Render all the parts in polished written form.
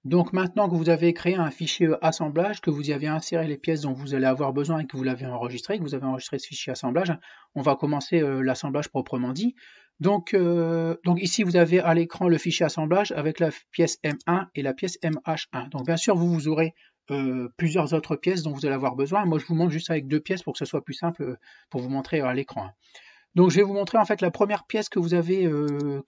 Donc maintenant que vous avez créé un fichier assemblage, que vous y avez inséré les pièces dont vous allez avoir besoin et que vous l'avez enregistré, que vous avez enregistré ce fichier assemblage, on va commencer l'assemblage proprement dit. Donc ici vous avez à l'écran le fichier assemblage avec la pièce M1 et la pièce MH1. Donc bien sûr vous aurez plusieurs autres pièces dont vous allez avoir besoin. Moi je vous montre juste avec deux pièces pour que ce soit plus simple pour vous montrer à l'écran. Donc je vais vous montrer en fait la première pièce que vous avez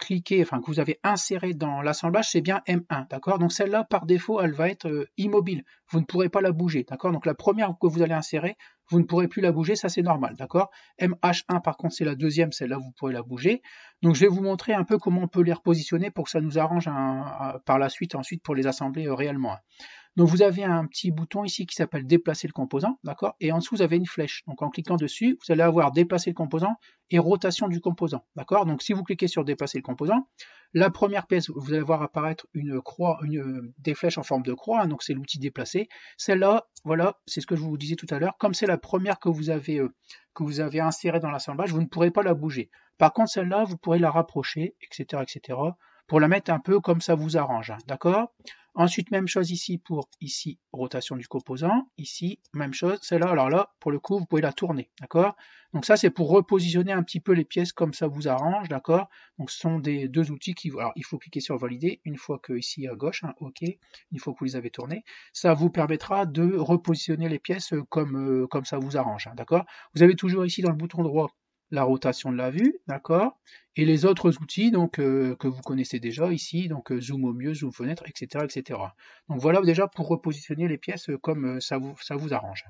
cliqué, enfin que vous avez insérée dans l'assemblage, c'est bien M1, d'accord? Donc celle-là par défaut elle va être immobile, vous ne pourrez pas la bouger, d'accord? Donc la première que vous allez insérer, vous ne pourrez plus la bouger, ça c'est normal, d'accord? MH1 par contre c'est la deuxième, celle-là vous pourrez la bouger. Donc je vais vous montrer un peu comment on peut les repositionner pour que ça nous arrange par la suite ensuite pour les assembler réellement. Donc vous avez un petit bouton ici qui s'appelle déplacer le composant, d'accord? Et en dessous vous avez une flèche. Donc en cliquant dessus, vous allez avoir déplacer le composant et rotation du composant, d'accord? Donc si vous cliquez sur déplacer le composant, la première pièce, vous allez voir apparaître une croix, des flèches en forme de croix, hein, donc c'est l'outil déplacer. Celle-là, voilà, c'est ce que je vous disais tout à l'heure. Comme c'est la première que vous avez insérée dans l'assemblage, vous ne pourrez pas la bouger. Par contre, celle-là, vous pourrez la rapprocher, etc., etc., pour la mettre un peu comme ça vous arrange, hein, d'accord? Ensuite, même chose ici pour ici, rotation du composant. Ici, même chose. Celle-là, alors là, pour le coup, vous pouvez la tourner, d'accord? Donc ça, c'est pour repositionner un petit peu les pièces comme ça vous arrange, d'accord? Donc ce sont des deux outils qui... Alors, il faut cliquer sur valider une fois que ici à gauche, hein, OK, une fois que vous les avez tournés. Ça vous permettra de repositionner les pièces comme ça vous arrange, hein, d'accord? Vous avez toujours ici dans le bouton droit la rotation de la vue, d'accord? Et les autres outils donc, que vous connaissez déjà ici, donc zoom au mieux, zoom fenêtre, etc., etc. Donc voilà déjà pour repositionner les pièces comme ça vous arrange.